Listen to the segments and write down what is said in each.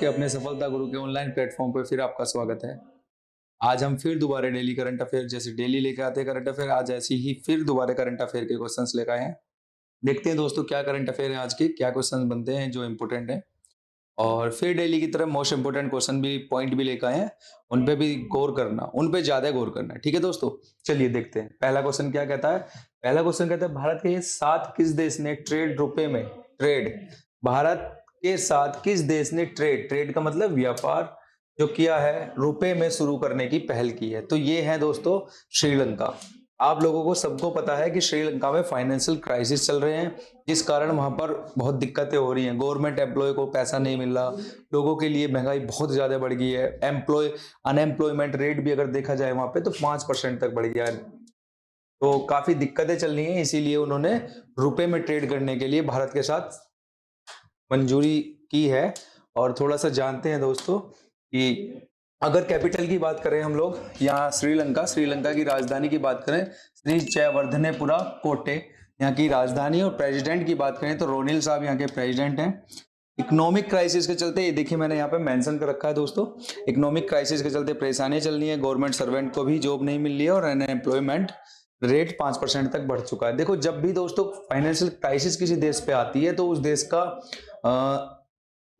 आपके अपने सफलता गुरु के ऑनलाइन प्लेटफॉर्म पर फिर आपका स्वागत है। आज हम फिर दोबारा डेली करंट अफेयर जैसे डेली लेकर आते हैं करंट अफेयर, आज ऐसी ही फिर दोबारा करंट अफेयर के क्वेश्चंस लेकर आए हैं। देखते हैं दोस्तों क्या करंट अफेयर है आज के, क्या क्वेश्चंस बनते हैं जो इंपॉर्टेंट है। और फिर डेली की तरह मोस्ट इंपोर्टेंट क्वेश्चन भी पॉइंट भी लेकर आए हैं, उन पे भी गौर करना, उन पे ज्यादा गौर करना है। ठीक है दोस्तों, चलिए देखते हैं पहला क्वेश्चन क्या कहता है। पहला क्वेश्चन कहता है भारत के साथ किस देश ने भारत के साथ किस देश ने ट्रेड का मतलब व्यापार जो किया है रुपए में शुरू करने की पहल की है। तो ये है दोस्तों श्रीलंका। आप लोगों को सबको पता है कि श्रीलंका में फाइनेंशियल क्राइसिस चल रहे हैं, जिस कारण वहां पर बहुत दिक्कतें हो रही हैं। गवर्नमेंट एम्प्लॉय को पैसा नहीं मिल रहा, लोगों के लिए महंगाई बहुत ज्यादा बढ़ गई है। अनएम्प्लॉयमेंट रेट भी अगर देखा जाए वहां पे तो 5% तक बढ़ गया है। तो काफी दिक्कतें चल रही हैं, इसीलिए उन्होंने रुपए में ट्रेड करने के लिए भारत के साथ मंजूरी की है। और थोड़ा सा जानते हैं दोस्तों कि अगर कैपिटल की बात करें हम लोग, यहाँ श्रीलंका की राजधानी की बात करें श्री जयवर्धनेपुरा कोटे यहाँ की राजधानी, और प्रेसिडेंट की बात करें तो रोनिल साहब यहाँ के प्रेसिडेंट हैं। इकोनॉमिक क्राइसिस के चलते, ये देखिए मैंने यहाँ पे मेंशन कर रखा है दोस्तों, इकोनॉमिक क्राइसिस के चलते परेशानी चल रही है, गवर्नमेंट सर्वेंट को भी जॉब नहीं मिल रही है और अनएम्प्लॉयमेंट रेट 5% तक बढ़ चुका है। देखो जब भी दोस्तों फाइनेंशियल क्राइसिस किसी देश पे आती है तो उस देश का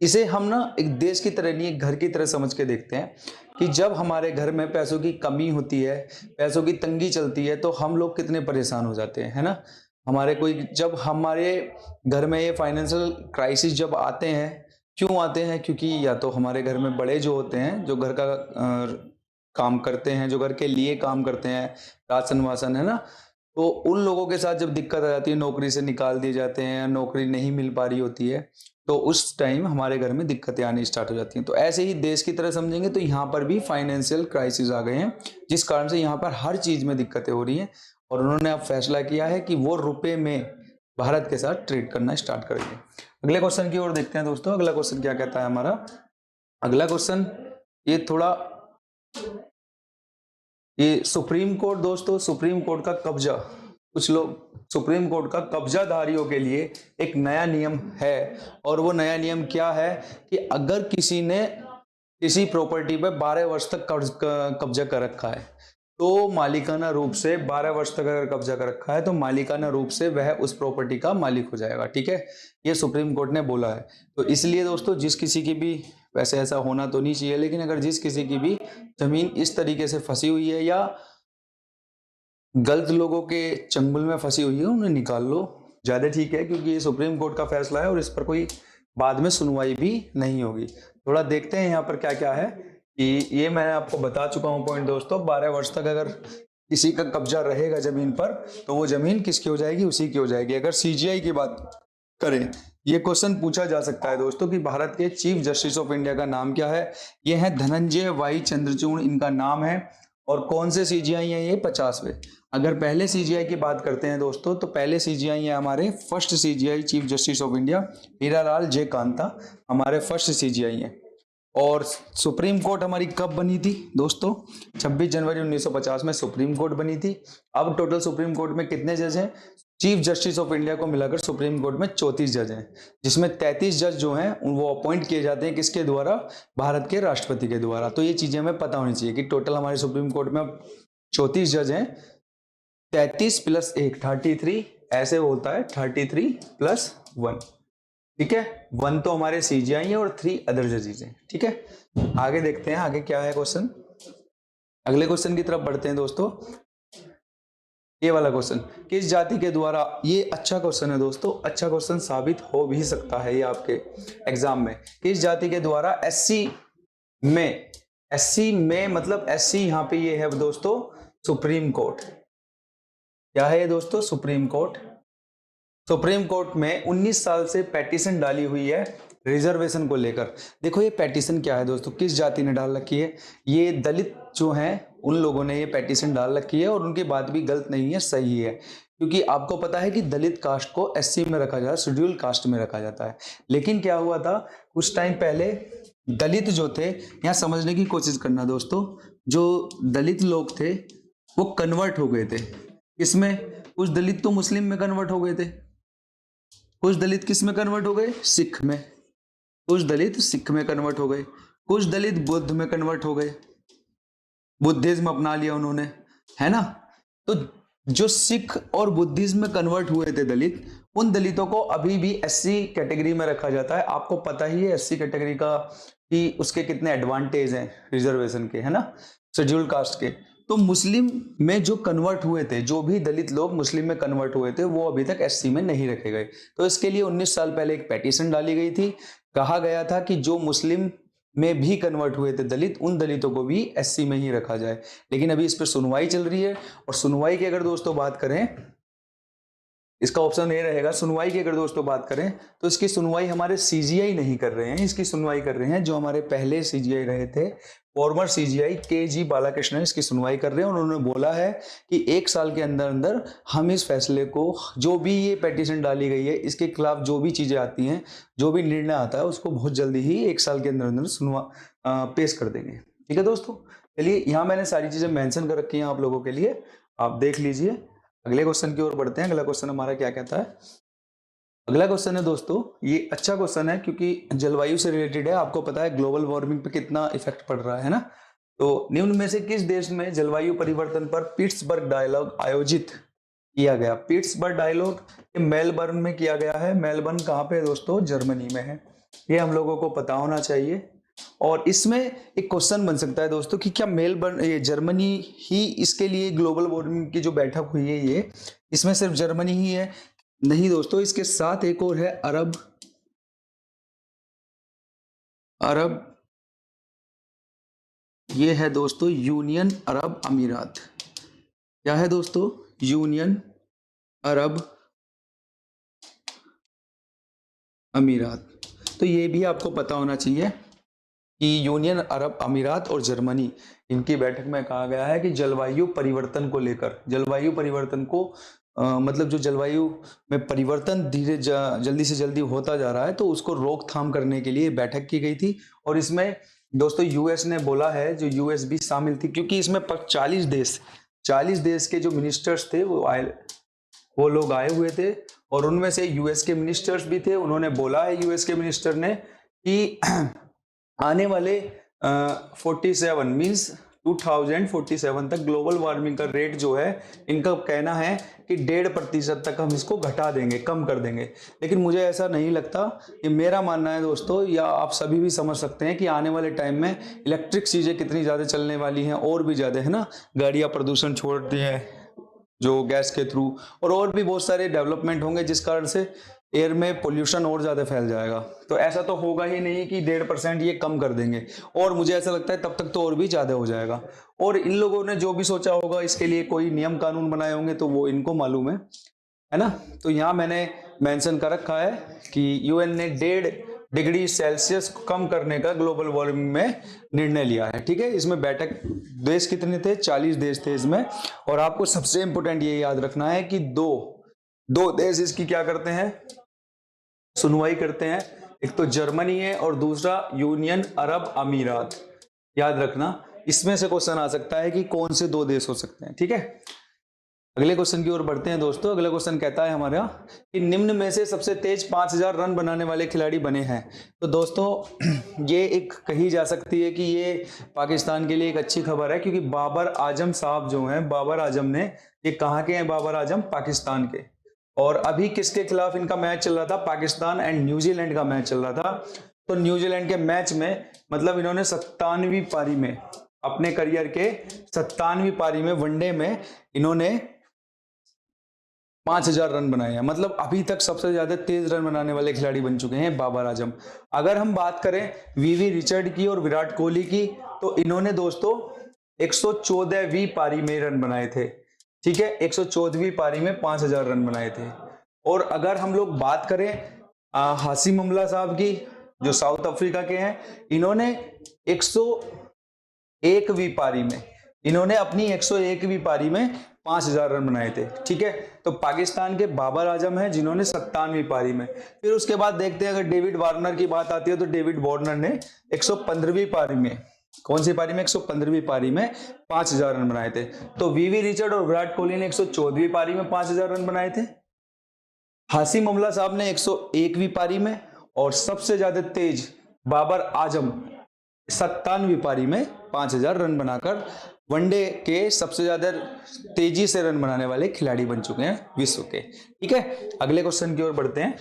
इसे हम ना एक देश की तरह नहीं, एक घर की तरह समझ के देखते हैं कि जब हमारे घर में पैसों की कमी होती है, पैसों की तंगी चलती है तो हम लोग कितने परेशान हो जाते हैं, है ना। जब हमारे घर में ये फाइनेंशियल क्राइसिस जब आते हैं, क्यों आते हैं, क्योंकि या तो हमारे घर में बड़े जो होते हैं जो घर का काम करते हैं, जो घर के लिए काम करते हैं, राशन वासन, है ना, तो उन लोगों के साथ जब दिक्कत आ जाती है, नौकरी से निकाल दिए जाते हैं, नौकरी नहीं मिल पा रही होती है, तो उस टाइम हमारे घर में दिक्कतें आनी स्टार्ट हो जाती हैं। तो ऐसे ही देश की तरह समझेंगे तो यहाँ पर भी फाइनेंशियल क्राइसिस आ गए हैं, जिस कारण से यहाँ पर हर चीज में दिक्कतें हो रही हैं। और उन्होंने अब फैसला किया है कि वो रुपए में भारत के साथ ट्रेड करना स्टार्ट करेंगे। अगले क्वेश्चन की ओर देखते हैं दोस्तों। अगला क्वेश्चन क्या कहता है हमारा। अगला क्वेश्चन ये सुप्रीम कोर्ट दोस्तों, सुप्रीम कोर्ट का कब्जा, कुछ लोग सुप्रीम कोर्ट का कब्जाधारियों के लिए एक नया नियम है। और वो नया नियम क्या है कि अगर किसी ने किसी प्रॉपर्टी पर 12 वर्ष तक कब्जा कर रखा है तो मालिकाना रूप से 12 वर्ष तक अगर कब्जा कर रखा है तो मालिकाना रूप से वह उस प्रॉपर्टी का मालिक हो जाएगा। ठीक है, ये सुप्रीम कोर्ट ने बोला है। तो इसलिए दोस्तों जिस किसी की भी, वैसे ऐसा होना तो नहीं चाहिए, लेकिन अगर जिस किसी की भी जमीन इस तरीके से फंसी हुई है या गलत लोगों के चंगुल में फंसी हुई है, उन्हें निकाल लो, ज्यादा ठीक है, क्योंकि ये सुप्रीम कोर्ट का फैसला है और इस पर कोई बाद में सुनवाई भी नहीं होगी। थोड़ा देखते हैं यहाँ पर क्या क्या है कि ये मैंने आपको बता चुका हूँ पॉइंट दोस्तों। 12 वर्ष तक अगर किसी का कब्जा रहेगा जमीन पर तो वो जमीन किसकी हो जाएगी, उसी की हो जाएगी। अगर सीजीआई की बात करें, ये क्वेश्चन पूछा जा सकता है दोस्तों कि भारत के चीफ जस्टिस ऑफ इंडिया का नाम क्या है। ये है धनंजय वाई चंद्रचूड़ इनका नाम है। और कौन से सीजीआई हैं ये, 50वें। अगर पहले सीजीआई की बात करते हैं दोस्तों तो पहले सीजीआई है हमारे first CGI chief justice of India Hiralal J Kanta, हमारे फर्स्ट सीजीआई हैं। और सुप्रीम कोर्ट हमारी कब बनी थी दोस्तों, 26 जनवरी 1950 में सुप्रीम कोर्ट बनी थी। अब टोटल सुप्रीम कोर्ट में कितने जज हैं, चीफ जस्टिस ऑफ इंडिया को मिलाकर सुप्रीम कोर्ट में 34 जज हैं, जिसमें 33 जज जो हैं वो अपॉइंट किए जाते हैं किसके द्वारा, भारत के राष्ट्रपति के द्वारा। तो ये चीजें हमें पता होनी चाहिए कि टोटल हमारे सुप्रीम कोर्ट में 34 जज हैं, 33 प्लस 1 33, ऐसे होता है 33 प्लस 1। ठीक है, 1 तो हमारे सीजीआई है और 3 अदर जजेस हैं। ठीक है, आगे देखते हैं आगे क्या है क्वेश्चन। अगले क्वेश्चन की तरफ बढ़ते हैं दोस्तों। ये वाला क्वेश्चन, किस जाति के द्वारा, ये अच्छा क्वेश्चन है दोस्तों, अच्छा क्वेश्चन साबित हो भी सकता है ये आपके एग्जाम में। किस जाति के द्वारा एससी में मतलब एससी यहाँ पे ये है दोस्तों सुप्रीम कोर्ट। क्या है ये दोस्तों, सुप्रीम कोर्ट। सुप्रीम कोर्ट में 19 साल से पेटिशन डाली हुई है रिजर्वेशन को लेकर। देखो ये पेटिशन क्या है दोस्तों, किस जाति ने डाल रखी है, ये दलित जो हैं उन लोगों ने ये पेटिशन डाल रखी है। और उनकी बात भी गलत नहीं है, सही है, क्योंकि आपको पता है कि दलित कास्ट को एससी में रखा जाता है, शेड्यूल कास्ट में रखा जाता है। लेकिन क्या हुआ था कुछ टाइम पहले, दलित जो थे, यहाँ समझने की कोशिश करना दोस्तों, जो दलित लोग थे वो कन्वर्ट हो गए थे। इसमें कुछ दलित तो मुस्लिम में कन्वर्ट हो गए थे, कुछ दलित किस में कन्वर्ट हो गए, सिख में। कुछ दलित सिख में कन्वर्ट हो गए, कुछ दलित बुद्ध में कन्वर्ट हो गए, बुद्धिज्म अपना लिया उन्होंने, है ना। तो जो सिख और बुद्धिज्म में कन्वर्ट हुए थे दलित, उन दलितों को अभी भी एससी कैटेगरी में रखा जाता है। आपको पता ही है एससी कैटेगरी का कि उसके कितने एडवांटेज हैं रिजर्वेशन के, है ना, शेड्यूल कास्ट के। तो मुस्लिम में जो कन्वर्ट हुए थे, जो भी दलित लोग मुस्लिम में कन्वर्ट हुए थे, वो अभी तक एससी में नहीं रखे गए। तो इसके लिए 19 साल पहले एक पेटिशन डाली गई थी। कहा गया था कि जो मुस्लिम में भी कन्वर्ट हुए थे दलित, उन दलितों को भी एससी में ही रखा जाए। लेकिन अभी इस पर सुनवाई चल रही है, और सुनवाई की अगर दोस्तों बात करें, इसका ऑप्शन ए रहेगा। सुनवाई की अगर दोस्तों बात करें तो इसकी सुनवाई हमारे सीजीआई नहीं कर रहे हैं, इसकी सुनवाई कर रहे हैं जो हमारे पहले सीजीआई रहे थे, फॉर्मर सीजीआई के.जी. बालाकृष्णन इसकी सुनवाई कर रहे हैं। और उन्होंने बोला है कि 1 साल के अंदर अंदर हम इस फैसले को, जो भी ये पेटिशन डाली गई है इसके खिलाफ जो भी चीजें आती हैं, जो भी निर्णय आता है, उसको बहुत जल्दी ही 1 साल के अंदर अंदर पेश कर देंगे। ठीक है दोस्तों, चलिए यहाँ मैंने सारी चीजें मेंशन कर रखी हैं आप लोगों के लिए, आप देख लीजिए। अगले क्वेश्चन की ओर बढ़ते हैं। अगला क्वेश्चन हमारा क्या कहता है? अगला क्वेश्चन है दोस्तों, ये अच्छा क्वेश्चन है क्योंकि जलवायु से रिलेटेड है। आपको पता है ग्लोबल वार्मिंग पे कितना इफेक्ट पड़ रहा है ना। तो निम्न में से किस देश में जलवायु परिवर्तन पर पिट्सबर्ग डायलॉग आयोजित किया गया? पिट्सबर्ग डायलॉग मेलबर्न में किया गया है। मेलबर्न कहाँ पे है दोस्तों? जर्मनी में है। ये हम लोगों को पता होना चाहिए। और इसमें एक क्वेश्चन बन सकता है दोस्तों कि क्या मेलबर्न, ये जर्मनी ही इसके लिए ग्लोबल वार्मिंग की जो बैठक हुई है, ये इसमें सिर्फ जर्मनी ही है? नहीं दोस्तों, इसके साथ एक और है अरब ये है दोस्तों यूनियन अरब अमीरात। क्या है दोस्तों? यूनियन अरब अमीरात। तो ये भी आपको पता होना चाहिए कि यूनियन अरब अमीरात और जर्मनी, इनकी बैठक में कहा गया है कि जलवायु परिवर्तन को लेकर, जलवायु परिवर्तन को मतलब जो जलवायु में परिवर्तन जल्दी से जल्दी होता जा रहा है, तो उसको रोकथाम करने के लिए बैठक की गई थी। और इसमें दोस्तों यूएस ने बोला है, जो यूएस भी शामिल थी, क्योंकि इसमें 40 देश के जो मिनिस्टर्स थे वो लोग आए हुए थे, और उनमें से यूएस के मिनिस्टर्स भी थे। उन्होंने बोला है यूएस के मिनिस्टर ने कि आने वाले 47 मीन्स 2047 तक ग्लोबल वार्मिंग का रेट जो है, इनका कहना है कि 1.5% तक हम इसको घटा देंगे, कम कर देंगे। लेकिन मुझे ऐसा नहीं लगता। ये मेरा मानना है दोस्तों, या आप सभी भी समझ सकते हैं कि आने वाले टाइम में इलेक्ट्रिक चीजें कितनी ज्यादा चलने वाली हैं, और भी ज्यादा, है ना। गाड़ियां प्रदूषण छोड़ती हैं जो गैस के थ्रू, और भी बहुत सारे डेवलपमेंट होंगे जिस कारण से एयर में पोल्यूशन और ज्यादा फैल जाएगा। तो ऐसा तो होगा ही नहीं कि 1.5% ये कम कर देंगे, और मुझे ऐसा लगता है तब तक तो और भी ज्यादा हो जाएगा। और इन लोगों ने जो भी सोचा होगा, इसके लिए कोई नियम कानून बनाए होंगे, तो वो इनको मालूम है ना। तो यहाँ मैंने मेंशन कर रखा है कि यूएन ने 1.5 डिग्री सेल्सियस कम करने का ग्लोबल वार्मिंग में निर्णय लिया है। ठीक है, इसमें बैठक देश कितने थे? 40 देश थे इसमें। और आपको सबसे इंपोर्टेंट ये याद रखना है कि दो देश इसकी क्या करते हैं? सुनवाई करते हैं। एक तो जर्मनी है और दूसरा यूनियन अरब अमीरात। याद रखना, इसमें से क्वेश्चन आ सकता है कि कौन से 2 देश हो सकते हैं। ठीक है, अगले क्वेश्चन की ओर बढ़ते हैं दोस्तों। अगला क्वेश्चन कहता है हमारा कि निम्न में से सबसे तेज 5000 रन बनाने वाले खिलाड़ी बने हैं। तो दोस्तों ये एक कही जा सकती है कि ये पाकिस्तान के लिए एक अच्छी खबर है, क्योंकि बाबर आजम साहब जो हैं, बाबर आजम ने, ये कहाँ के हैं? बाबर आजम पाकिस्तान के। और अभी किसके खिलाफ इनका मैच चल रहा था? पाकिस्तान एंड न्यूजीलैंड का मैच चल रहा था। तो न्यूजीलैंड के मैच में मतलब इन्होंने 97वीं पारी में, अपने करियर के 97वीं पारी में, वनडे में इन्होंने 5000 रन बनाए हैं। मतलब अभी तक सबसे ज्यादा तेज रन बनाने वाले खिलाड़ी बन चुके हैं बाबर आजम। अगर हम बात करें वीवी रिचर्ड की और विराट कोहली की, तो इन्होंने दोस्तों 114वीं पारी में रन बनाए थे। ठीक है, 114वीं पारी में 5000 रन बनाए थे। और अगर हम लोग बात करें हाशिम अमला साहब की, जो साउथ अफ्रीका के हैं, इन्होंने 101वीं पारी में, इन्होंने अपनी 101वीं पारी में 5000 रन बनाए थे। ठीक है, तो पाकिस्तान के बाबर आजम हैं जिन्होंने 97वीं पारी में। फिर उसके बाद देखते हैं, अगर डेविड वार्नर की बात आती है, तो डेविड वार्नर ने 115वीं पारी में, कौन सी पारी में? 115वीं पारी में 5000 रन बनाए थे। तो वीवी रिचर्ड और विराट कोहली ने 114वीं पारी में 5000 रन बनाए थे। हाशिम अमला साहब ने 101वीं पारी में, और सबसे ज्यादा तेज बाबर आजम 97वीं पारी में 5000 रन बनाकर वनडे के सबसे ज्यादा तेजी से रन बनाने वाले खिलाड़ी बन चुके हैं विश्व के। ठीक है, अगले क्वेश्चन की ओर बढ़ते हैं।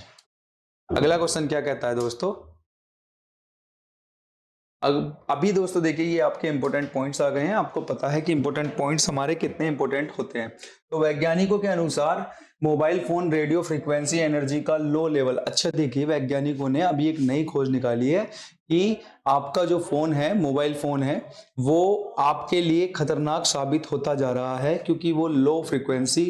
अगला क्वेश्चन क्या कहता है दोस्तों, अभी दोस्तों देखिए ये आपके इंपॉर्टेंट पॉइंट्स आ गए हैं। आपको पता है कि इंपॉर्टेंट पॉइंट्स हमारे कितने इंपॉर्टेंट होते हैं। तो वैज्ञानिकों के अनुसार mobile phone radio frequency energy का लो लेवल, अच्छा देखिए वैज्ञानिकों ने अभी एक नई खोज निकाली है कि आपका जो फोन है, मोबाइल फोन है, वो आपके लिए खतरनाक साबित होता जा रहा है क्योंकि वो लो फ्रीक्वेंसी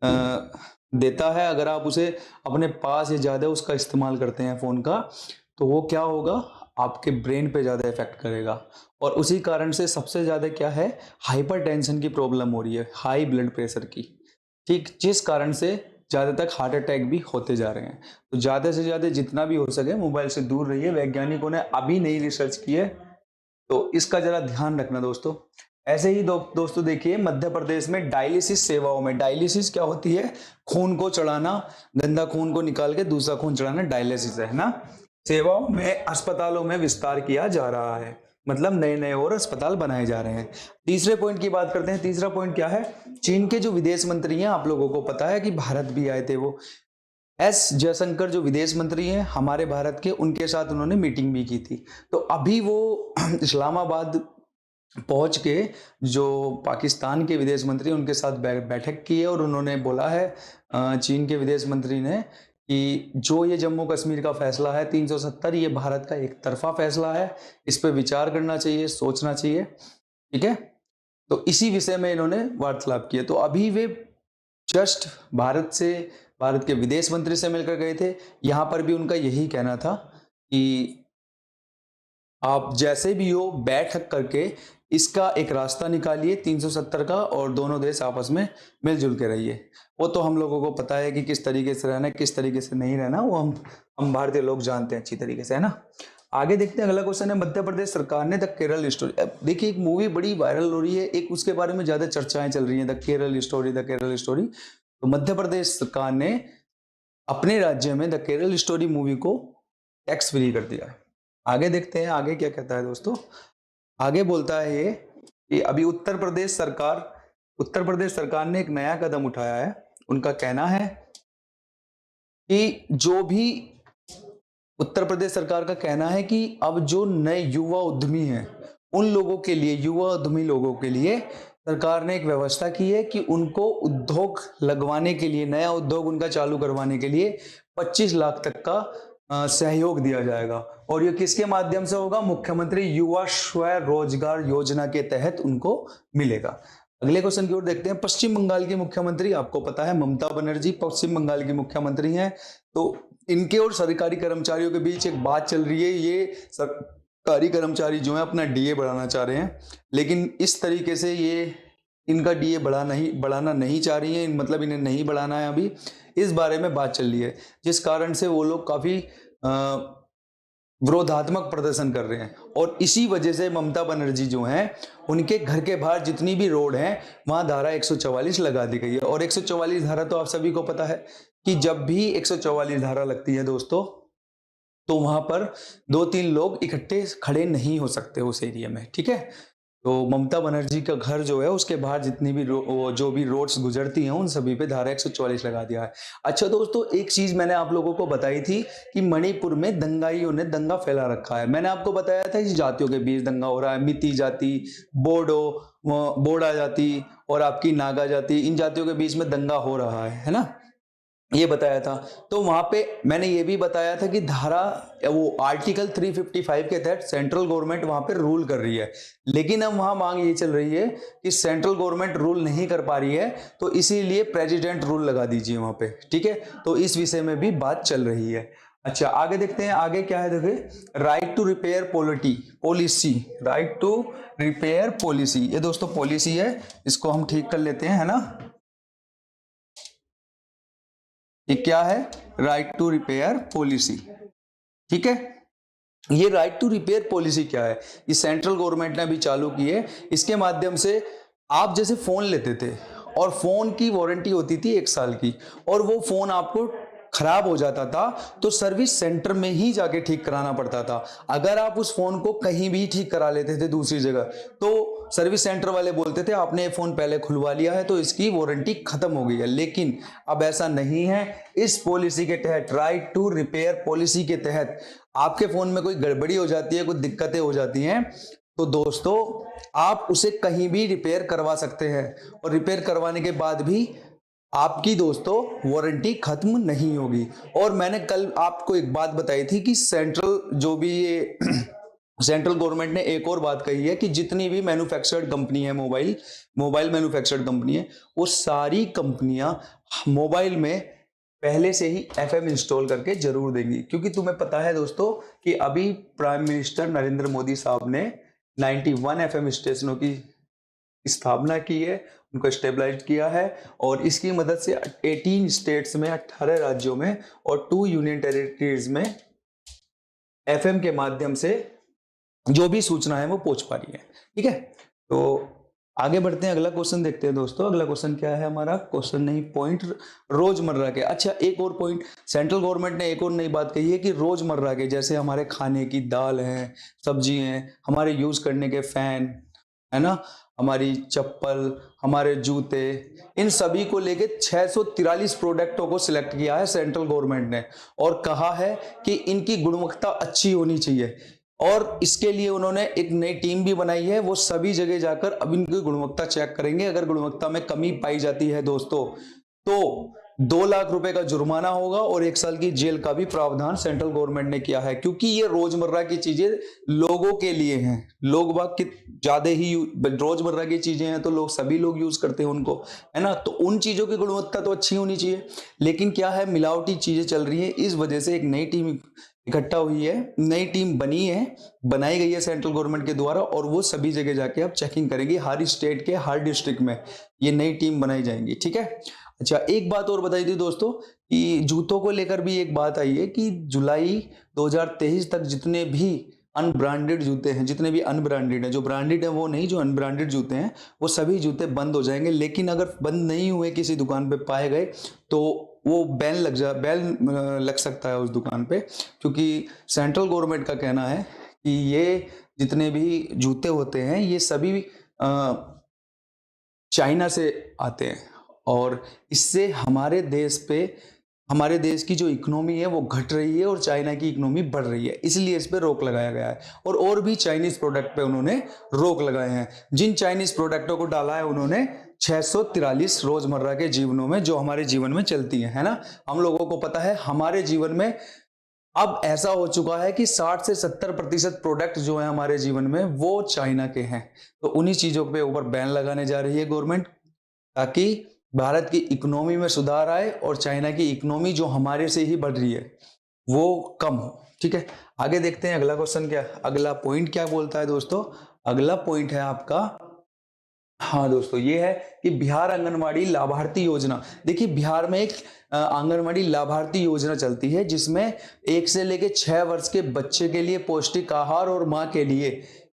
देता है। अगर आप उसे अपने पास या ज्यादा उसका इस्तेमाल करते हैं फोन का, तो वो क्या होगा, आपके ब्रेन पे ज्यादा इफेक्ट करेगा और उसी कारण से सबसे ज्यादा क्या है, हाइपरटेंशन की प्रॉब्लम हो रही है, हाई ब्लड प्रेशर की। ठीक, जिस कारण से ज्यादा तक हार्ट अटैक भी होते जा रहे हैं। तो ज्यादा से ज्यादा जितना भी हो सके मोबाइल से दूर रहिए। वैज्ञानिकों ने अभी नई रिसर्च की है, तो इसका जरा ध्यान रखना दोस्तों। ऐसे ही दोस्तों देखिए मध्य प्रदेश में डायलिसिस सेवाओं में, डायलिसिस क्या होती है, खून को चढ़ाना, गंदा खून को निकाल के दूसरा खून चढ़ाना, डायलिसिस है ना। सेवाओं में अस्पतालों में विस्तार किया जा रहा है, मतलब नए नए और अस्पताल बनाए जा रहे हैं। तीसरे पॉइंट की बात करते हैं। तीसरा पॉइंट क्या है, चीन के जो विदेश मंत्री हैं, आप लोगों को पता है कि भारत भी आए थे, वो एस जयशंकर जो विदेश मंत्री हैं हमारे भारत के, उनके साथ उन्होंने मीटिंग भी की थी। तो अभी वो इस्लामाबाद पहुंच के जो पाकिस्तान के विदेश मंत्री उनके साथ बैठक की है और उन्होंने बोला है, चीन के विदेश मंत्री ने, कि जो ये जम्मू कश्मीर का फैसला है 370, ये भारत का एक तरफा फैसला है, इस पे विचार करना चाहिए, सोचना चाहिए। ठीक है, तो इसी विषय में इन्होंने वार्तालाप किया। तो अभी वे जस्ट भारत के विदेश मंत्री से मिलकर गए थे। यहां पर भी उनका यही कहना था कि आप जैसे भी हो बैठक करके इसका एक रास्ता निकालिए 370 का, और दोनों देश आपस में मिलजुल के रहिए। वो तो हम लोगों को पता है कि किस तरीके से रहना है, किस तरीके से नहीं रहना, वो हम भारतीय लोग जानते हैं अच्छी तरीके से, है ना। आगे देखते हैं, अगला क्वेश्चन है, मध्य प्रदेश सरकार ने द केरल स्टोरी, देखिए एक मूवी बड़ी वायरल हो रही है, एक उसके बारे में ज्यादा चर्चाएं चल रही हैं, the Kerala story, the Kerala story. तो मध्य प्रदेश सरकार ने अपने राज्य में द केरल स्टोरी मूवी को टैक्स फ्री कर दिया है। आगे देखते हैं आगे क्या कहता है दोस्तों। आगे बोलता है ये कि अभी उत्तर प्रदेश सरकार ने एक नया कदम उठाया है। उनका कहना है कि जो भी उत्तर प्रदेश सरकार का कहना है कि अब जो नए युवा उद्यमी हैं, उन लोगों के लिए, युवा उद्यमी लोगों के लिए सरकार ने एक व्यवस्था की है कि उनको उद्योग लगवाने के लिए, नया उद्योग उनका चालू करवाने के लिए 25 लाख तक का सहयोग दिया जाएगा। और ये किसके माध्यम से होगा, मुख्यमंत्री युवा स्वरोजगार योजना के तहत उनको मिलेगा। अगले क्वेश्चन की ओर देखते हैं। पश्चिम बंगाल की मुख्यमंत्री, आपको पता है ममता बनर्जी पश्चिम बंगाल की मुख्यमंत्री हैं। तो इनके और सरकारी कर्मचारियों के बीच एक बात चल रही है। ये सरकारी कर्मचारी जो है अपना डीए बढ़ाना चाह रहे हैं, लेकिन इस तरीके से ये इनका डीए बढ़ाना नहीं चाह रही है, मतलब इन्हें नहीं बढ़ाना है अभी, इस बारे में बात चल रही है, जिस कारण से वो लोग काफी विरोधात्मक प्रदर्शन कर रहे हैं। और इसी वजह से ममता बनर्जी जो हैं, उनके घर के बाहर जितनी भी रोड हैं वहां धारा 144 लगा दी गई है। और 144 धारा तो आप सभी को पता है कि जब भी 144 धारा लगती है दोस्तों, तो वहां पर 2-3 लोग इकट्ठे खड़े नहीं हो सकते उस एरिया में। ठीक है, तो ममता बनर्जी का घर जो है उसके बाहर जितनी भी जो भी रोड्स गुजरती हैं उन सभी पे धारा 144 लगा दिया है। अच्छा दोस्तों, एक चीज मैंने आप लोगों को बताई थी कि मणिपुर में दंगाइयों ने दंगा फैला रखा है। मैंने आपको बताया था कि जातियों के बीच दंगा हो रहा है, मिती जाति, बोडा जाति और आपकी नागा जाति, इन जातियों के बीच में दंगा हो रहा है ना, ये बताया था। तो वहां पे मैंने ये भी बताया था कि वो आर्टिकल 355 के तहत सेंट्रल गवर्नमेंट वहां पे रूल कर रही है, लेकिन अब वहां मांग ये चल रही है कि सेंट्रल गवर्नमेंट रूल नहीं कर पा रही है, तो इसीलिए प्रेसिडेंट रूल लगा दीजिए वहां पे। ठीक है, तो इस विषय में भी बात चल रही है। अच्छा आगे देखते हैं, आगे क्या है देखिए, right to repair policy, right to repair policy, ये दोस्तों पॉलिसी है, इसको हम ठीक कर लेते हैं, है ना। ये क्या है, राइट टू रिपेयर पॉलिसी। ठीक है, ये राइट टू रिपेयर पॉलिसी क्या है, ये सेंट्रल गवर्नमेंट ने अभी चालू की है। इसके माध्यम से आप जैसे फोन लेते थे और फोन की वारंटी होती थी 1 साल की, और वो फोन आपको खराब हो जाता था तो सर्विस सेंटर में ही जाके ठीक कराना पड़ता था। अगर आप उस फोन को कहीं भी ठीक करा लेते थे दूसरी जगह, तो सर्विस सेंटर वाले बोलते थे आपने ये फोन पहले खुलवा लिया है तो इसकी वारंटी खत्म हो गई है। लेकिन अब ऐसा नहीं है। इस पॉलिसी के तहत, राइट टू रिपेयर पॉलिसी के तहत, आपके फोन में कोई गड़बड़ी हो जाती है, कुछ दिक्कतें हो जाती हैं, तो दोस्तों आप उसे कहीं भी रिपेयर करवा सकते हैं, और रिपेयर करवाने के बाद भी आपकी दोस्तों वारंटी खत्म नहीं होगी। और मैंने कल आपको एक बात बताई थी कि सेंट्रल जो भी ये सेंट्रल गवर्नमेंट ने एक और बात कही है कि जितनी भी मैन्युफैक्चर्ड कंपनी है, मोबाइल मैन्युफैक्चर्ड कंपनी है, वो सारी कंपनियां मोबाइल में पहले से ही एफएम इंस्टॉल करके जरूर देंगी। क्योंकि तुम्हें पता है दोस्तों कि अभी प्राइम मिनिस्टर नरेंद्र मोदी साहब ने 91 एफएम स्टेशनों की स्थापना की है, उनको स्टेबलाइज किया है, और इसकी मदद से 18 स्टेट्स में, 18 राज्यों में और 2 यूनियन टेरिटरीज में एफएम के माध्यम से जो भी सूचना है वो पहुंच पा रही है। ठीक है, तो आगे बढ़ते हैं, अगला क्वेश्चन देखते हैं दोस्तों। अगला क्वेश्चन क्या है हमारा, क्वेश्चन नहीं पॉइंट, रोजमर्रा के। अच्छा, एक और पॉइंट, सेंट्रल गवर्नमेंट ने एक और नई बात कही है कि रोजमर्रा के, जैसे हमारे खाने की दाल है, सब्जी है, हमारे यूज करने के फैन है ना, हमारी चप्पल, हमारे जूते, इन सभी को लेके 643 प्रोडक्टों को सिलेक्ट किया है सेंट्रल गवर्नमेंट ने, और कहा है कि इनकी गुणवत्ता अच्छी होनी चाहिए। और इसके लिए उन्होंने एक नई टीम भी बनाई है, वो सभी जगह जाकर अब इनकी गुणवत्ता चेक करेंगे। अगर गुणवत्ता में कमी पाई जाती है दोस्तों, तो 2 लाख रुपए का जुर्माना होगा और 1 साल की जेल का भी प्रावधान सेंट्रल गवर्नमेंट ने किया है। क्योंकि ये रोजमर्रा की चीजें लोगों के लिए हैं, लोग बाग की ज्यादा ही रोजमर्रा की चीजें हैं तो लोग, सभी लोग यूज करते हैं उनको, है ना, तो उन चीजों की गुणवत्ता तो अच्छी होनी चाहिए। लेकिन क्या है, मिलावटी चीजें चल रही है, इस वजह से एक नई टीम इकट्ठा हुई है, नई टीम बनी है, बनाई गई है सेंट्रल गवर्नमेंट के द्वारा, और वो सभी जगह जाके अब चेकिंग करेंगी, हर स्टेट के हर डिस्ट्रिक्ट में ये नई टीम बनाई जाएंगी। ठीक है। अच्छा, एक बात और बताई थी दोस्तों कि जूतों को लेकर भी एक बात आई है कि जुलाई 2023 तक जितने भी अनब्रांडेड जूते हैं, जितने भी अनब्रांडेड हैं, जो ब्रांडेड है वो नहीं, जो अनब्रांडेड जूते हैं वो सभी जूते बंद हो जाएंगे। लेकिन अगर बंद नहीं हुए, किसी दुकान पे पाए गए, तो वो बैन लग सकता है उस दुकान पे। क्योंकि सेंट्रल गवर्नमेंट का कहना है कि ये जितने भी जूते होते हैं ये सभी चाइना से आते हैं, और इससे हमारे देश की जो इकोनॉमी है वो घट रही है और चाइना की इकोनॉमी बढ़ रही है, इसलिए इस पे रोक लगाया गया है। और भी चाइनीज प्रोडक्ट पे उन्होंने रोक लगाए हैं। जिन चाइनीज प्रोडक्टों को डाला है उन्होंने 643 रोजमर्रा के जीवनों में, जो हमारे जीवन में चलती है ना। हम लोगों को पता है हमारे जीवन में अब ऐसा हो चुका है कि 60 से 70% प्रोडक्ट जो है हमारे जीवन में वो चाइना के हैं। तो उन्हीं चीजों पे ऊपर बैन लगाने जा रही है गवर्नमेंट, ताकि भारत की इकोनॉमी में सुधार आए और चाइना की इकोनॉमी जो हमारे से ही बढ़ रही है वो कम हो। ठीक है, आगे देखते हैं अगला क्वेश्चन क्या, अगला पॉइंट क्या बोलता है दोस्तों। अगला पॉइंट है आपका, हाँ दोस्तों, ये है कि बिहार आंगनवाड़ी लाभार्थी योजना। देखिए, बिहार में एक आंगनवाड़ी लाभार्थी योजना चलती है जिसमें 1 से लेकर 6 वर्ष के बच्चे के लिए पौष्टिक आहार और माँ के लिए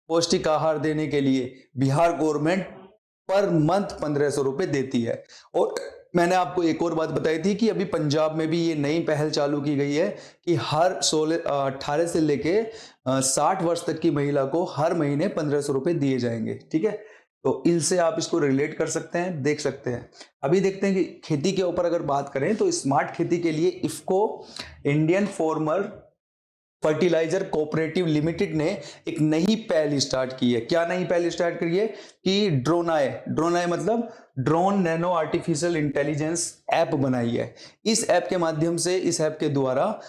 पौष्टिक आहार देने के लिए बिहार गवर्नमेंट पर मंथ 1500 रुपए देती है। और मैंने आपको एक और बात बताई थी कि अभी पंजाब में भी ये नई पहल चालू की गई है कि हर 18 से लेके 60 वर्ष तक की महिला को हर महीने 1500 रुपए दिए जाएंगे। ठीक है, तो इनसे आप इसको रिलेट कर सकते हैं, देख सकते हैं। अभी देखते हैं कि खेती के ऊपर अगर बात करें तो स्मार्ट खेती के लिए IFFCO, Indian farmer fertiliser cooperative limited ने एक नई पहल स्टार्ट की है। क्या नई पहल स्टार्ट करी है कि ड्रोनाए मतलब drone nano artificial intelligence app बनाई है। इस ऐप के माध्यम से, इस ऐप के द्वारा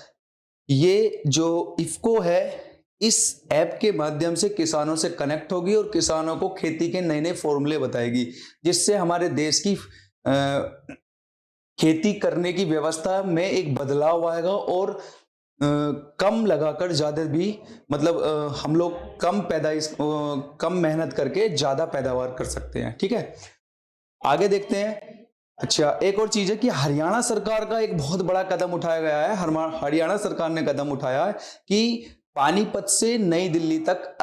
ये जो इफको है, इस ऐप के माध्यम से किसानों से कनेक्ट होगी और किसानों को खेती के नए नए फॉर्मूले बताएगी, जिससे हमारे देश की खेती करने की व्यवस्था में एक बदलाव आएगा और कम लगाकर ज्यादा भी, मतलब हम लोग कम मेहनत करके ज्यादा पैदावार कर सकते हैं। ठीक है, आगे देखते हैं। अच्छा, एक और चीज है कि हरियाणा सरकार का एक बहुत बड़ा कदम उठाया गया है। हरियाणा सरकार ने कदम उठाया है कि पानीपत से नई दिल्ली तक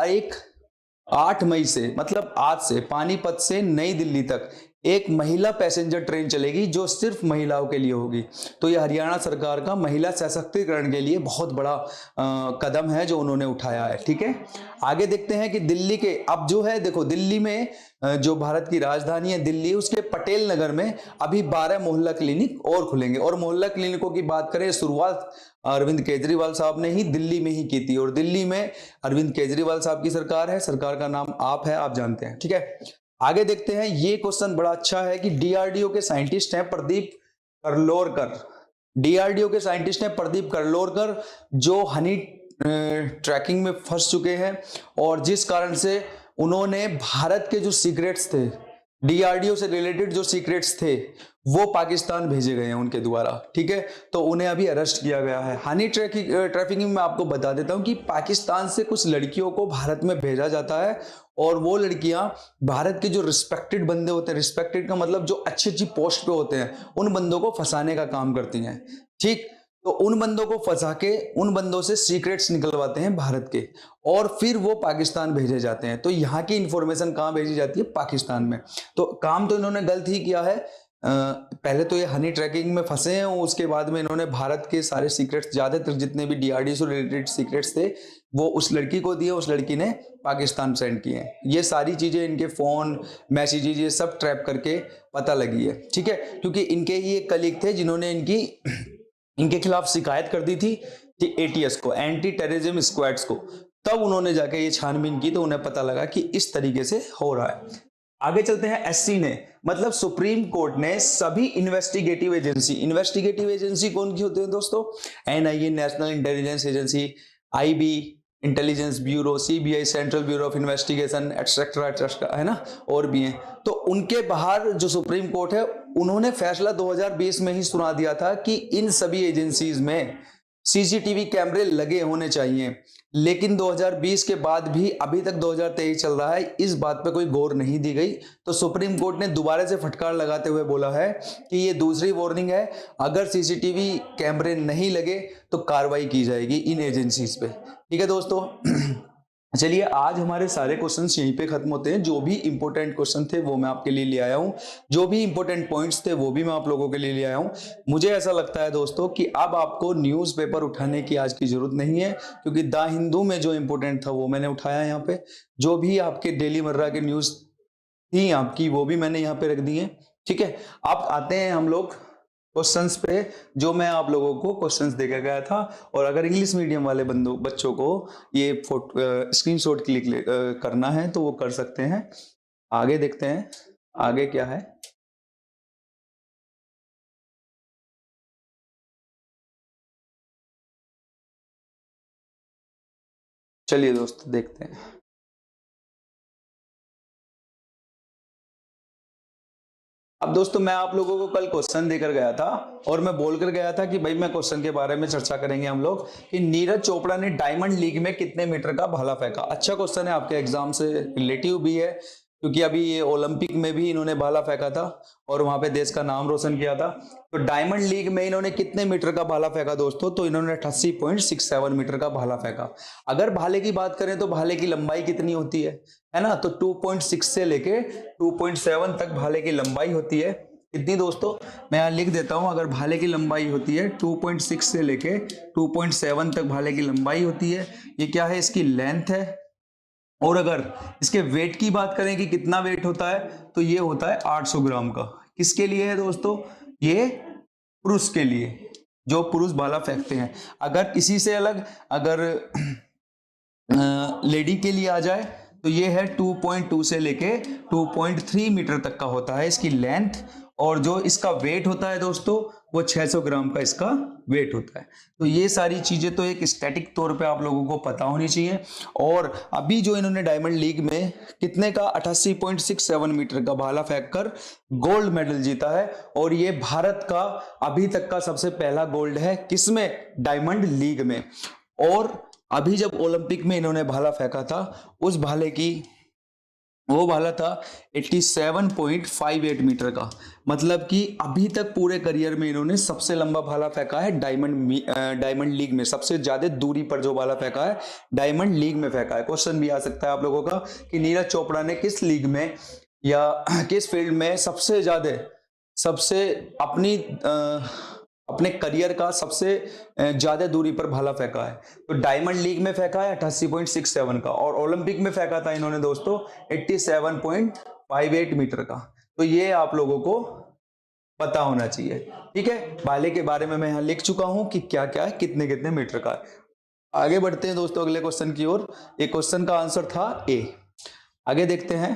8 मई से, मतलब आज से, पानीपत से नई दिल्ली तक एक महिला पैसेंजर ट्रेन चलेगी जो सिर्फ महिलाओं के लिए होगी। तो ये हरियाणा सरकार का महिला सशक्तिकरण के लिए बहुत बड़ा कदम है जो उन्होंने उठाया है। ठीक है, आगे देखते हैं कि दिल्ली के, अब जो है देखो, दिल्ली में जो भारत की राजधानी है दिल्ली, उसके पटेल नगर में अभी 12 मोहल्ला क्लिनिक और खुलेंगे। और मोहल्ला क्लिनिकों की बात करें, शुरुआत अरविंद केजरीवाल साहब ने ही दिल्ली में ही की थी, और दिल्ली में अरविंद केजरीवाल साहब की सरकार है, सरकार का नाम आप है, आप जानते हैं। ठीक है, आगे देखते हैं, ये क्वेश्चन बड़ा अच्छा है कि डीआरडीओ के साइंटिस्ट हैं प्रदीप करलोरकर, डीआरडीओ के साइंटिस्ट हैं प्रदीप करलोरकर, जो हनी ट्रैकिंग में फंस चुके हैं, और जिस कारण से उन्होंने भारत के जो सीक्रेट्स थे, डीआरडीओ से रिलेटेड जो सीक्रेट्स थे, वो पाकिस्तान भेजे गए हैं उनके द्वारा। ठीक है, तो उन्हें अभी अरेस्ट किया गया है। हनी ट्रैफिकिंग में आपको बता देता हूं कि पाकिस्तान से कुछ लड़कियों को भारत में भेजा जाता है, और वो लड़कियां भारत के जो रिस्पेक्टेड बंदे होते हैं, रिस्पेक्टेड का मतलब जो अच्छी अच्छी पोस्ट पे होते हैं, उन बंदों को फंसाने का काम करती हैं। ठीक, तो उन बंदों को फंसा के उन बंदों से सीक्रेट्स निकलवाते हैं भारत के, और फिर वो पाकिस्तान भेजे जाते हैं। तो यहाँ की इंफॉर्मेशन कहाँ भेजी जाती है? पाकिस्तान में। तो काम तो इन्होंने गलत ही किया है। पहले तो ये हनी ट्रैकिंग में फंसे हैं, उसके बाद में इन्होंने भारत के सारे सीक्रेट्स, ज्यादातर जितने भी डीआरडीओ से रिलेटेड सीक्रेट्स थे, वो उस लड़की को दिए, उस लड़की ने पाकिस्तान सेंड किए हैं। ये सारी चीजें, इनके फोन मैसेजेस, ये सब ट्रैप करके पता लगी है। ठीक है, क्योंकि इनके ही एक कलीग थे जिन्होंने इनके खिलाफ शिकायत कर दी थी एटीएस को, एंटी टेररिज्म स्क्वाड्स को, तब उन्होंने जाके ये छानबीन की, तो उन्हें पता लगा कि इस तरीके से हो रहा है। आगे चलते हैं, एससी ने, मतलब सुप्रीम कोर्ट ने सभी इन्वेस्टिगेटिव एजेंसी कौन की होती है दोस्तों? NIA, national intelligence agency, IB, intelligence bureau, CBI, central bureau of investigation, etcetera, है ना, और भी हैं। तो उनके बाहर जो सुप्रीम कोर्ट है, उन्होंने फैसला 2020 में ही सुना दिया था कि इन सभी एजेंसीज में सीसीटीवी कैमरे लगे होने चाहिए। लेकिन 2020 के बाद भी अभी तक 2023 चल रहा है, इस बात पे कोई गौर नहीं दी गई। तो सुप्रीम कोर्ट ने दोबारा से फटकार लगाते हुए बोला है कि ये दूसरी वार्निंग है, अगर सीसीटीवी कैमरे नहीं लगे तो कार्रवाई की जाएगी इन एजेंसीज पे। ठीक है दोस्तों, चलिए आज हमारे सारे क्वेश्चंस यहीं पे खत्म होते हैं। जो भी इंपॉर्टेंट क्वेश्चन थे वो मैं आपके लिए ले आया हूं, जो भी इंपॉर्टेंट पॉइंट्स थे वो भी मैं आप लोगों के लिए ले आया हूं। मुझे ऐसा लगता है दोस्तों कि अब आपको न्यूज़पेपर उठाने की आज की जरूरत नहीं है, क्योंकि द हिंदू में जो इंपॉर्टेंट था वो मैंने उठाया यहाँ पे। जो भी आपके डेली मर्रा के न्यूज थी आपकी, वो भी मैंने यहाँ पे रख दी है। ठीक है, अब आते हैं हम लोग क्वेश्चंस पे, जो मैं आप लोगों को क्वेश्चंस देकर गया था। और अगर इंग्लिश मीडियम वाले बच्चों को ये स्क्रीनशॉट क्लिक करना है तो वो कर सकते हैं। आगे देखते हैं आगे क्या है। चलिए दोस्त देखते हैं। अब दोस्तों मैं आप लोगों को कल क्वेश्चन देकर गया था, और मैं बोलकर गया था कि भाई मैं क्वेश्चन के बारे में चर्चा करेंगे हम लोग, कि नीरज चोपड़ा ने डायमंड लीग में कितने मीटर का भाला फेंका। अच्छा क्वेश्चन है, आपके एग्जाम से रिलेटिव भी है, क्योंकि अभी ये ओलंपिक में भी इन्होंने भाला फेंका था और वहां पे देश का नाम रोशन किया था। तो डायमंड लीग में इन्होंने कितने मीटर का भाला फेंका दोस्तों? तो इन्होंने 88.67 मीटर का भाला फेंका। अगर भाले की बात करें तो भाले की लंबाई कितनी होती है ना? तो 2.6 से लेके 2.7 तक भाले की लंबाई होती है। कितनी दोस्तों? मैं यहाँ लिख देता हूं। अगर भाले की लंबाई होती है 2.6 से लेके 2.7 तक भाले की लंबाई होती है, ये क्या है? इसकी लेंथ है। और अगर इसके वेट की बात करें कि कितना वेट होता है, तो ये होता है 800 ग्राम का। किसके लिए है दोस्तों? ये पुरुष के लिए, जो पुरुष भाला फेंकते हैं। अगर इसी से अलग अगर लेडी के लिए आ जाए तो ये है 2.2 से लेके 2.3 मीटर तक का होता है इसकी लेंथ। और जो इसका वेट होता है दोस्तों, वो 600 ग्राम का इसका वेट होता है। तो ये सारी चीजें तो एक स्टैटिक तौर पे आप लोगों को पता होनी चाहिए। और अभी जो इन्होंने डायमंड लीग में कितने का 88.67 मीटर का भाला फेंककर गोल्ड मेडल जीता है, और ये भारत का अभी तक का सबसे पहला गोल्ड है। किसमें? डायमंड लीग में। और अभी जब ओलंपिक में इन्होंने भाला फेंका था, उस भाले की वो भाला था 87.58 मीटर का। मतलब कि अभी तक पूरे करियर में इन्होंने सबसे लंबा भाला फेंका है डायमंड लीग में। सबसे ज्यादा दूरी पर जो भाला फेंका है डायमंड लीग में फेंका है। क्वेश्चन भी आ सकता है आप लोगों का कि नीरज चोपड़ा ने किस लीग में या किस फील्ड में सबसे अपने करियर का सबसे ज्यादा दूरी पर भाला फेंका है? तो डायमंड लीग में फेंका है 88.67 का, और ओलंपिक में फेंका था इन्होंने दोस्तों 87.58 मीटर का। तो ये आप लोगों को पता होना चाहिए, ठीक है। भाले के बारे में मैं यहां लिख चुका हूं कि क्या क्या है, कितने कितने मीटर का है। आगे बढ़ते हैं दोस्तों अगले क्वेश्चन की ओर। एक क्वेश्चन का आंसर था ए। आगे देखते हैं।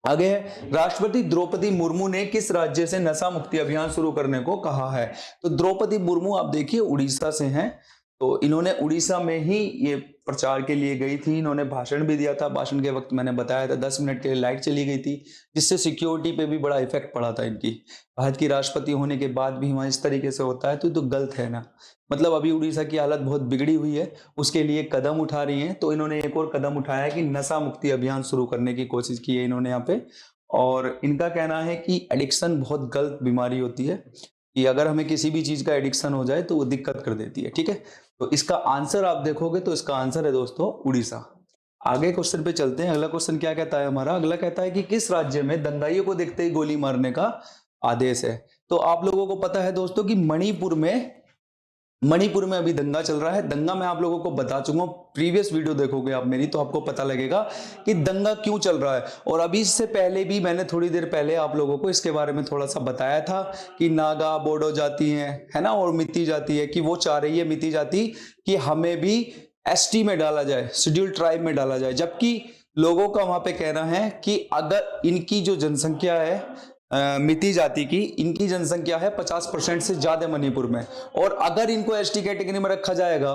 आगे है, राष्ट्रपति द्रौपदी मुर्मू ने किस राज्य से नशा मुक्ति अभियान शुरू करने को कहा है? तो द्रौपदी मुर्मू आप देखिए उड़ीसा से हैं, तो इन्होंने उड़ीसा में ही ये प्रचार के लिए गई थी। इन्होंने भाषण भी दिया था। भाषण के वक्त मैंने बताया था 10 मिनट के लिए लाइट चली गई थी, जिससे सिक्योरिटी पे भी बड़ा इफेक्ट पड़ा था इनकी। भारत की राष्ट्रपति होने के बाद भी वहां इस तरीके से होता है तो गलत है ना। मतलब अभी उड़ीसा की हालत बहुत बिगड़ी हुई है, उसके लिए कदम उठा रही है। तो इन्होंने एक और कदम उठाया है कि नशा मुक्ति अभियान शुरू करने की कोशिश की है इन्होंने यहाँ पे। और इनका कहना है कि एडिक्शन बहुत गलत बीमारी होती है, कि अगर हमें किसी भी चीज का एडिक्शन हो जाए तो वो दिक्कत कर देती है, ठीक है। तो इसका आंसर आप देखोगे तो इसका आंसर है दोस्तों उड़ीसा। आगे क्वेश्चन पे चलते हैं। अगला क्वेश्चन क्या कहता है हमारा? अगला कहता है कि किस राज्य में दंगाइयों को देखते ही गोली मारने का आदेश है? तो आप लोगों को पता है दोस्तों कि मणिपुर में अभी दंगा चल रहा है। दंगा मैं आप लोगों को बता चुका हूं, प्रीवियस वीडियो देखोगे आप मेरी तो आपको पता लगेगा कि दंगा क्यों चल रहा है। और अभी इससे पहले भी मैंने थोड़ी देर पहले आप लोगों को इसके बारे में थोड़ा सा बताया था कि नागा बोडो जाति है ना, और मिती जाति है, कि वो चाह रही है मिती जाति कि हमें भी एसटी में डाला जाए, शेड्यूल ट्राइब में डाला जाए। जबकि लोगों का वहां पे कहना है कि अगर इनकी जो जनसंख्या है मिती जाति की, इनकी जनसंख्या है 50% से ज्यादा मणिपुर में, और अगर इनको एसटी कैटेगरी में रखा जाएगा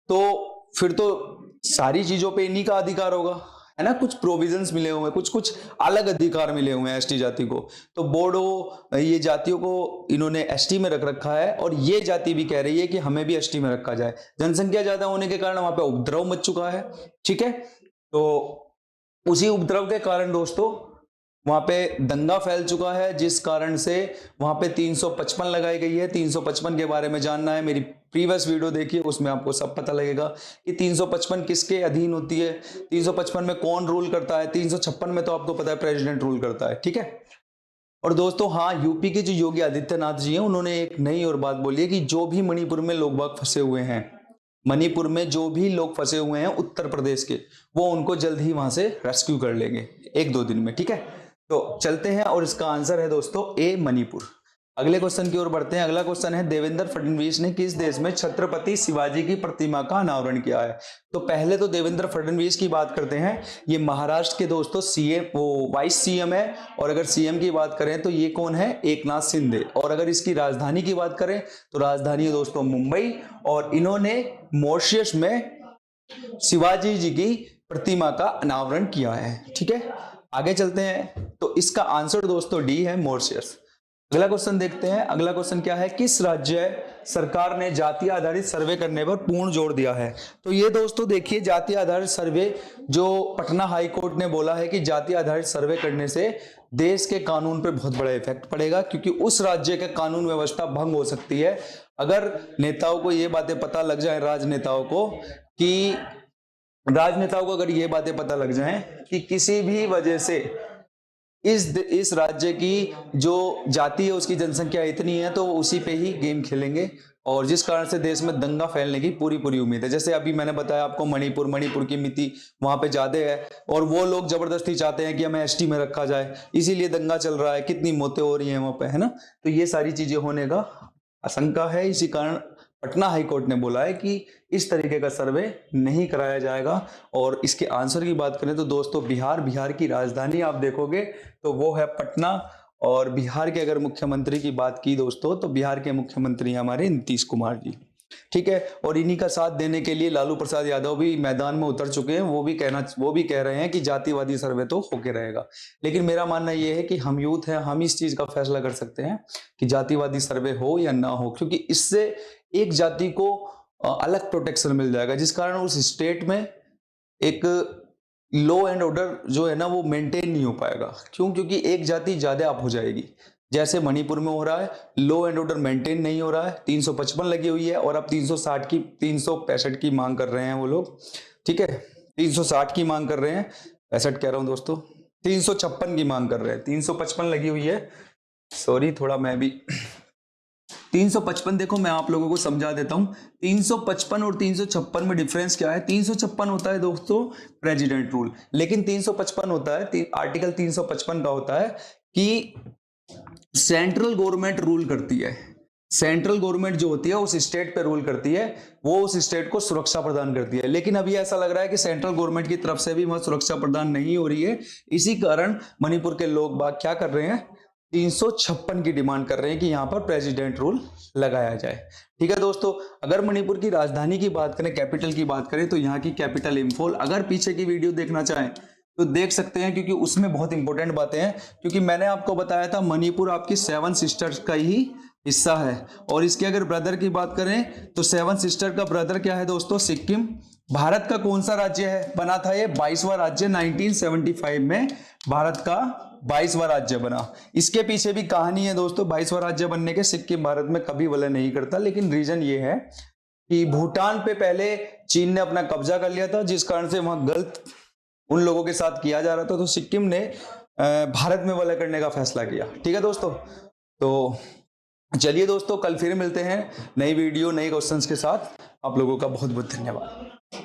तो फिर तो सारी चीजों पे इन्हीं का अधिकार होगा, है ना। कुछ प्रोविजंस मिले हुए हैं, कुछ अलग अधिकार मिले हुए हैं एसटी जाति को। तो बोडो ये जातियों को इन्होंने एसटी में रख रखा है, और ये जाति भी कह रही है कि हमें भी एसटी में रखा जाए। जनसंख्या ज्यादा होने के कारण वहां पे उपद्रव मच चुका है, ठीक है। तो उसी उपद्रव के कारण दोस्तों वहां पे दंगा फैल चुका है, जिस कारण से वहां पे 355 लगाई गई है। 355 के बारे में जानना है, मेरी प्रीवियस वीडियो देखिए, उसमें आपको सब पता लगेगा कि 355 किसके अधीन होती है, 355 में कौन रूल करता है। 356 में तो आपको पता है प्रेसिडेंट रूल करता है, ठीक है। और दोस्तों हाँ, यूपी के जो योगी आदित्यनाथ जी हैं, उन्होंने एक नई और बात बोली है कि जो भी मणिपुर में लोग बाग फंसे हुए हैं, मणिपुर में जो भी लोग फंसे हुए हैं उत्तर प्रदेश के, वो उनको जल्द ही वहां से रेस्क्यू कर लेंगे 1-2 दिन में, ठीक है। तो चलते हैं, और इसका आंसर है दोस्तों ए मणिपुर। अगले क्वेश्चन की ओर बढ़ते हैं। अगला क्वेश्चन है, देवेंद्र फडणवीस ने किस देश में छत्रपति शिवाजी की प्रतिमा का अनावरण किया है? तो पहले तो देवेंद्र फडणवीस की बात करते हैं। ये महाराष्ट्र के दोस्तों सीएम, वो वाइस सीएम है। और अगर सीएम की बात करें तो ये कौन है? एकनाथ शिंदे। और अगर इसकी राजधानी की बात करें तो राजधानी है दोस्तों मुंबई। और इन्होंने मॉरिशस में शिवाजी जी की प्रतिमा का अनावरण किया है, ठीक है। आगे चलते हैं। तो इसका आंसर दोस्तों डी है, मॉरिशस। अगला क्वेश्चन देखते हैं। अगला क्वेश्चन क्या है? किस राज्य सरकार ने जाति आधारित सर्वे करने पर पूर्ण जोर दिया है? तो ये दोस्तों देखिए, जाति आधारित सर्वे जो पटना हाई कोर्ट ने बोला है कि जाति आधारित सर्वे करने से देश के कानून पर बहुत बड़ा इफेक्ट पड़ेगा, क्योंकि उस राज्य के कानून व्यवस्था भंग हो सकती है अगर नेताओं को ये बातें पता लग जाए, राजनेताओं को अगर ये बातें पता लग जाएं कि किसी भी वजह से इस राज्य की जो जाति है उसकी जनसंख्या इतनी है, तो वो उसी पे ही गेम खेलेंगे, और जिस कारण से देश में दंगा फैलने की पूरी उम्मीद है। जैसे अभी मैंने बताया आपको मणिपुर की मिति वहां पे ज्यादा है, और वो लोग जबरदस्ती चाहते हैं कि हमें एसटी में रखा जाए, इसीलिए दंगा चल रहा है, कितनी मौतें हो रही हैं वहां पे, है ना। तो ये सारी चीजें होने का आशंका है। इसी कारण पटना हाईकोर्ट ने बोला है कि इस तरीके का सर्वे नहीं कराया जाएगा। और इसके आंसर की बात करें तो दोस्तों बिहार की राजधानी आप देखोगे तो वो है पटना। और बिहार के अगर मुख्यमंत्री की बात की दोस्तों, तो बिहार के मुख्यमंत्री हमारे नीतीश कुमार जी, ठीक है। और इन्हीं का साथ देने के लिए लालू प्रसाद यादव भी मैदान में उतर चुके हैं। वो भी कह रहे हैं कि जातिवादी सर्वे तो होके रहेगा। लेकिन मेरा मानना यह है कि हम यूथ हैं, हम इस चीज का फैसला कर सकते हैं कि जातिवादी सर्वे हो या ना हो, क्योंकि इससे एक जाति को अलग प्रोटेक्शन मिल जाएगा, जिस कारण उस स्टेट में एक लॉ एंड ऑर्डर जो है ना वो मेंटेन नहीं हो पाएगा। क्यों? क्योंकि एक जाति ज्यादा अप हो जाएगी। जैसे मणिपुर में हो रहा है, लॉ एंड ऑर्डर मेंटेन नहीं हो रहा है, 355 लगी हुई है, और अब 365 की मांग कर रहे हैं वो लोग, ठीक है। 360 की मांग कर रहे हैं, 65 कह रहा हूं दोस्तों, 356 की मांग कर रहे हैं, 355 लगी हुई है, सॉरी थोड़ा मैं भी 355 देखो मैं आप लोगों को समझा देता हूं। 355 और 356 में डिफरेंस क्या है? 356 होता है दोस्तों प्रेसिडेंट रूल, लेकिन 355 होता है, आर्टिकल 355 का होता है कि सेंट्रल गवर्नमेंट रूल करती है। सेंट्रल गवर्नमेंट जो होती है उस स्टेट पे रूल करती है, वो उस स्टेट को सुरक्षा प्रदान करती है। लेकिन अभी ऐसा लग रहा है कि सेंट्रल गवर्नमेंट की तरफ से भी वहां सुरक्षा प्रदान नहीं हो रही है। इसी कारण मणिपुर के लोग बाग क्या कर रहे हैं? 356 की डिमांड कर रहे हैं कि यहां पर प्रेसिडेंट रूल लगाया जाए। ठीक है दोस्तों, अगर मणिपुर की राजधानी की बात करें, कैपिटल की बात करें, तो यहाँ की कैपिटल इंफॉल। अगर पीछे की वीडियो देखना चाहें तो देख सकते हैं, क्योंकि उसमें बहुत इंपॉर्टेंट बातें हैं। क्योंकि मैंने आपको बताया था मणिपुर आपकी 7 सिस्टर्स का ही हिस्सा है, और इसके अगर ब्रदर की बात करें तो 7 सिस्टर का ब्रदर क्या है दोस्तों? सिक्किम। भारत का कौन सा राज्य है बना था? ये 22वां राज्य 1975 में भारत का 22वां राज्य बना। इसके पीछे भी कहानी है दोस्तों 22वां राज्य बनने के। सिक्किम भारत में कभी विलय नहीं करता, लेकिन रीजन ये है कि भूटान पे पहले चीन ने अपना कब्जा कर लिया था, जिस कारण से वहां गलत उन लोगों के साथ किया जा रहा था, तो सिक्किम ने भारत में विलय करने का फैसला किया। ठीक है दोस्तों, तो चलिए दोस्तों, कल फिर मिलते हैं नई वीडियो नए क्वेश्चंस के साथ। आप लोगों का बहुत बहुत धन्यवाद।